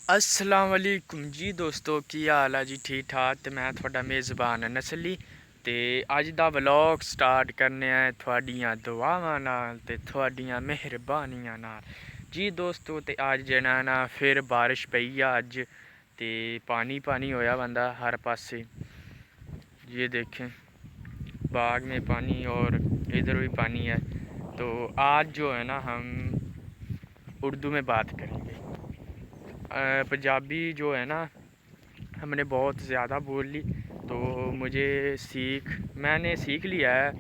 अस्सलाम वालेकुम जी दोस्तों, की हाल है जी? ठीक ठाक। तो मैं थोड़ा मेज़बान नसली ते अज दा व्लॉग स्टार्ट करने आए थोड़ियां दुआवां नाल ते थोड़ियां मेहरबानियां नाल जी दोस्तों। ते अज जना ना फिर बारिश पई है अज, ते पानी पानी होया बंदा हर पासे। ये देखें बाग में पानी और इधर भी पानी है। तो आज जो है ना हम उर्दू में बात करेंगे। पंजाबी जो है ना हमने बहुत ज़्यादा बोल ली, तो मैंने सीख लिया है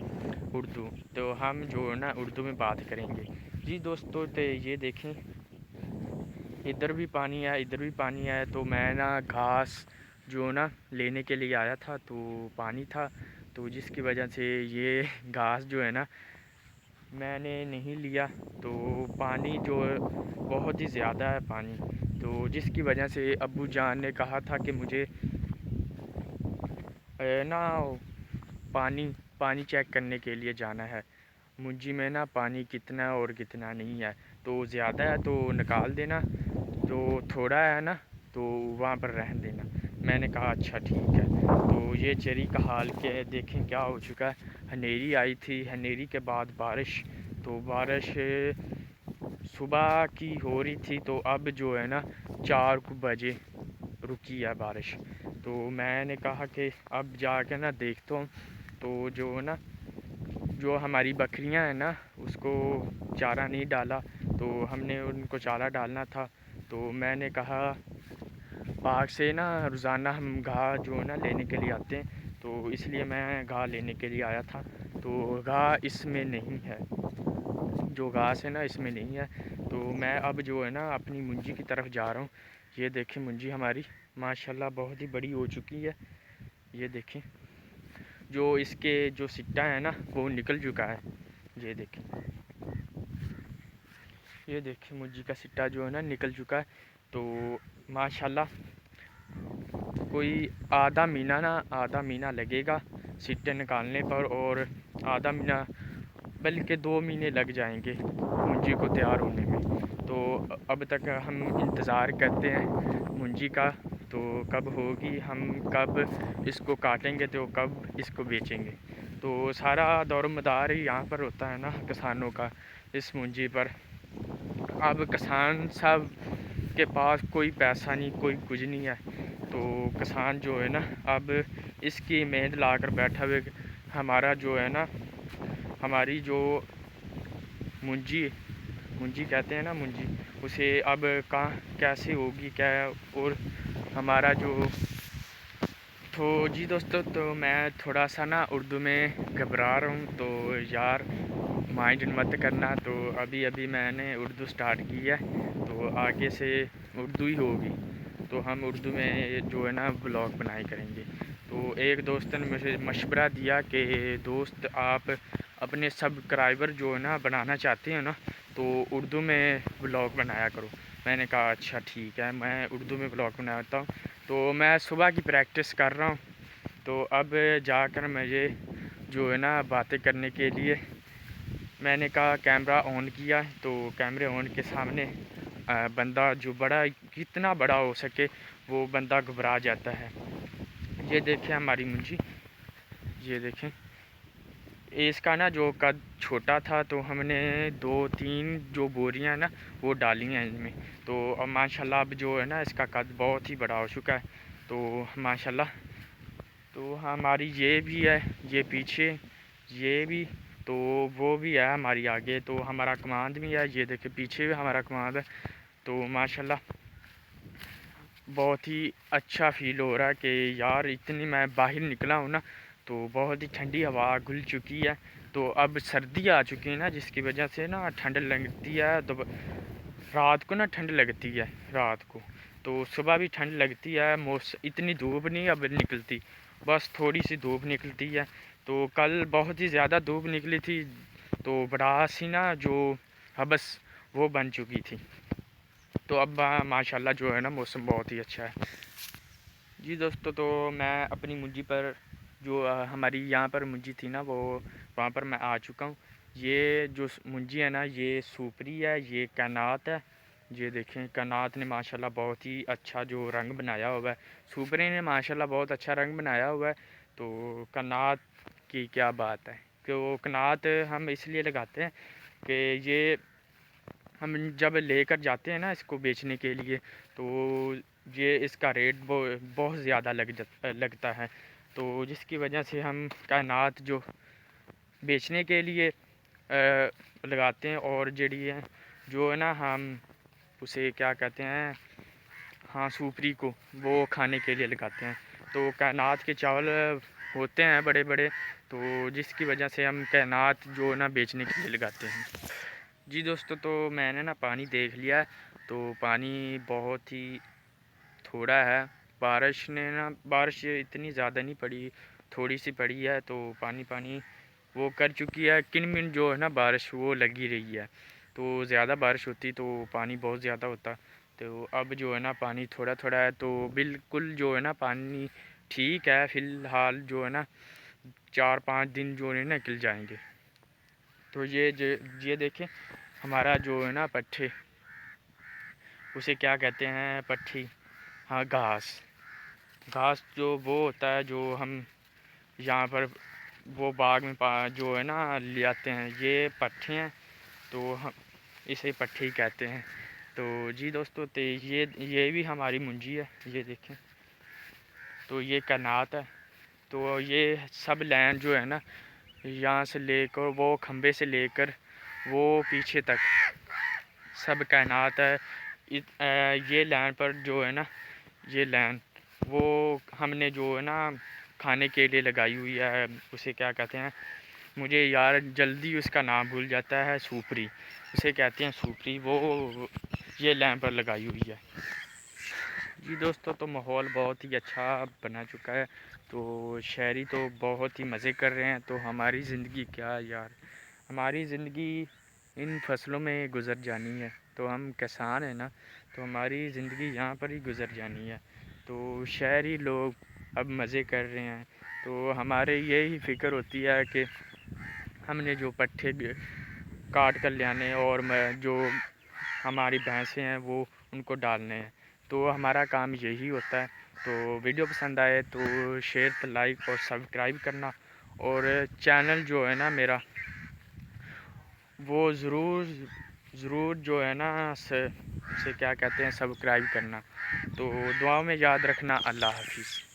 उर्दू। तो हम जो है ना उर्दू में बात करेंगे जी दोस्तों। तो ये देखें इधर भी पानी है, इधर भी पानी है। तो मैं ना घास जो ना लेने के लिए आया था, तो पानी था, तो जिसकी वजह से ये घास जो है ना मैंने नहीं लिया। तो पानी जो है बहुत ही ज़्यादा है पानी, तो जिसकी वजह से अब्बू जान ने कहा था कि मुझे ना पानी पानी चेक करने के लिए जाना है। मुंजी में ना पानी कितना और कितना नहीं है, तो ज़्यादा है तो निकाल देना, जो थोड़ा है ना तो वहाँ पर रहने देना। मैंने कहा अच्छा ठीक है। तो ये चेरी का हाल क्या है देखें क्या हो चुका है। हनेरी आई थी, हनेरी के बाद बारिश, तो बारिश सुबह की हो रही थी, तो अब जो है ना 4 बजे रुकी है बारिश। तो मैंने कहा कि अब जाकर ना देखता हूँ। तो जो ना जो हमारी बकरियां हैं ना उसको चारा नहीं डाला, तो हमने उनको चारा डालना था। तो मैंने कहा बाग से ना रोज़ाना हम घास जो है ना लेने के लिए आते हैं, तो इसलिए मैं घास लेने के लिए आया था। तो घास इसमें नहीं है, जो घास है ना इसमें नहीं है। तो मैं अब जो है ना अपनी मुंजी की तरफ जा रहा हूँ। ये देखें मुंजी हमारी माशाल्लाह बहुत ही बड़ी हो चुकी है। ये देखें जो इसके जो सिट्टा है ना वो निकल चुका है। ये देखें, ये देखें मुंजी का सिट्टा जो है ना निकल चुका है। तो माशाल्लाह कोई आधा महीना लगेगा सिट्टे निकालने पर, और आधा महीना बल्कि 2 महीने लग जाएंगे मुंजी को तैयार होने में। तो अब तक हम इंतज़ार करते हैं मुंजी का, तो कब होगी, हम कब इसको काटेंगे, तो कब इसको बेचेंगे। तो सारा दौर मदार ही यहाँ पर होता है ना किसानों का, इस मुंजी पर। अब किसान सब के पास कोई पैसा नहीं, कोई कुछ नहीं है। तो किसान जो है ना अब इसकी मेहनत ला कर बैठा हुए, हमारा जो है ना हमारी जो मुंजी मुंजी कहते हैं ना मुंजी, उसे अब कहाँ कैसे होगी क्या, और हमारा जो। तो जी दोस्तों, तो मैं थोड़ा सा ना उर्दू में घबरा रहा हूँ, तो यार माइंड मत करना। तो अभी अभी मैंने उर्दू स्टार्ट की है, तो आगे से उर्दू ही होगी। तो हम उर्दू में जो है ना ब्लॉग बनाए करेंगे। तो एक दोस्त ने मुझे मशवरा दिया कि दोस्त आप अपने सब्सक्राइबर जो है ना बनाना चाहते हो ना, तो उर्दू में ब्लॉग बनाया करो। मैंने कहा अच्छा ठीक है, मैं उर्दू में ब्लॉग बनाता हूँ। तो मैं सुबह की प्रैक्टिस कर रहा हूँ। तो अब जाकर मुझे जो है ना बातें करने के लिए मैंने कहा कैमरा ऑन किया, तो कैमरे ऑन के सामने बंदा जो बड़ा कितना बड़ा हो सके वो बंदा घबरा जाता है। ये देखें हमारी मुंजी, ये देखें इसका ना जो कद छोटा था, तो हमने 2-3 जो बोरियां ना वो डाली हैं इनमें। तो अब माशाल्लाह अब जो है ना इसका कद बहुत ही बड़ा हो चुका है। तो माशाल्लाह, तो हमारी ये भी है, ये पीछे ये भी, तो वो भी है हमारी आगे। तो हमारा कमांड भी है, ये देखिए पीछे भी हमारा कमांड है। तो माशाल्लाह बहुत ही अच्छा फील हो रहा है कि यार इतनी मैं बाहर निकला हूँ ना, तो बहुत ही ठंडी हवा घुल चुकी है। तो अब सर्दी आ चुकी है ना, जिसकी वजह से ना ठंड लगती है। तो रात को ना ठंड लगती है रात को, तो सुबह भी ठंड लगती है। इतनी धूप नहीं अब निकलती, बस थोड़ी सी धूप निकलती है। तो कल बहुत ही ज़्यादा धूप निकली थी, तो बड़ा सी ना जो हबस वो बन चुकी थी। तो अब माशाल्लाह जो है ना मौसम बहुत ही अच्छा है जी दोस्तों। तो मैं अपनी मुंजी पर जो हमारी यहाँ पर मुंजी थी ना, वो वहाँ पर मैं आ चुका हूँ। ये जो मुंजी है ना ये सुपरी है, ये कैनात है, یہ دیکھیں کنات نے ماشاءاللہ بہت ہی اچھا جو رنگ بنایا ہوا ہے، سوپری نے ماشاءاللہ بہت اچھا رنگ بنایا ہوا ہے۔ تو کنات کی کیا بات ہے کہ وہ کنات ہم اس لیے لگاتے ہیں کہ یہ ہم جب لے کر جاتے ہیں نا اس کو بیچنے کے لیے، تو یہ اس کا ریٹ بہت زیادہ لگتا ہے، تو جس کی وجہ سے ہم کائنات جو بیچنے کے لیے لگاتے ہیں، اور جڑی ہے جو ہے نا ہم اسے کیا کہتے ہیں، ہاں سوپری کو وہ کھانے کے لیے لگاتے ہیں۔ تو کائنات کے چاول ہوتے ہیں بڑے بڑے، تو جس کی وجہ سے ہم کائنات جو ہے نا بیچنے کے لیے لگاتے ہیں۔ جی دوستو، تو میں نے نا پانی دیکھ لیا ہے، تو پانی بہت ہی تھوڑا ہے۔ بارش اتنی زیادہ نہیں پڑی، تھوڑی سی پڑی ہے، تو پانی وہ کر چکی ہے، کن من جو ہے نا بارش وہ لگی رہی ہے۔ تو زیادہ بارش ہوتی تو پانی بہت زیادہ ہوتا، تو اب جو ہے نا پانی تھوڑا تھوڑا ہے، تو بالکل جو ہے نا پانی ٹھیک ہے فی الحال، جو ہے نا 4-5 دن جو ہے نا نکل جائیں گے۔ تو یہ دیکھیں ہمارا جو ہے نا پٹھے، اسے کیا کہتے ہیں، پٹھی، ہاں گھاس جو وہ ہوتا ہے جو ہم یہاں پر وہ باغ میں جو ہے نا لے آتے ہیں، یہ پٹھے ہیں، تو ہم اسے پٹھی کہتے ہیں۔ تو جی دوستو، تو یہ بھی ہماری منجی ہے، یہ دیکھیں، تو یہ کنات ہے۔ تو یہ سب لینڈ جو ہے نا یہاں سے لے کر وہ کھمبے سے لے کر وہ پیچھے تک سب کائنات ہے۔ یہ لینڈ پر جو ہے نا، یہ لینڈ وہ ہم نے جو ہے نا کھانے کے لیے لگائی ہوئی ہے، اسے کیا کہتے ہیں، مجھے یار جلدی اس کا نام بھول جاتا ہے، سوپری اسے کہتے ہیں، سوپری وہ یہ لینڈ پر لگائی ہوئی ہے۔ جی دوستو، تو ماحول بہت ہی اچھا بنا چکا ہے، تو شہری تو بہت ہی مزے کر رہے ہیں، تو ہماری زندگی کیا یار، ہماری زندگی ان فصلوں میں گزر جانی ہے، تو ہم کسان ہیں نا، تو ہماری زندگی یہاں پر ہی گزر جانی ہے، تو شہری لوگ اب مزے کر رہے ہیں، تو ہمارے یہی فکر ہوتی ہے کہ ہم نے جو پٹھے کاٹ کر لے آنے، اور جو ہماری بھینسیں ہیں وہ ان کو ڈالنے ہیں، تو ہمارا کام یہی ہوتا ہے۔ تو ویڈیو پسند آئے تو شیئر، لائک اور سبسکرائب کرنا، اور چینل جو ہے نا میرا وہ ضرور جو ہے نا اسے کیا کہتے ہیں، سبسکرائب کرنا۔ تو دعاؤں میں یاد رکھنا۔ اللہ حافظ۔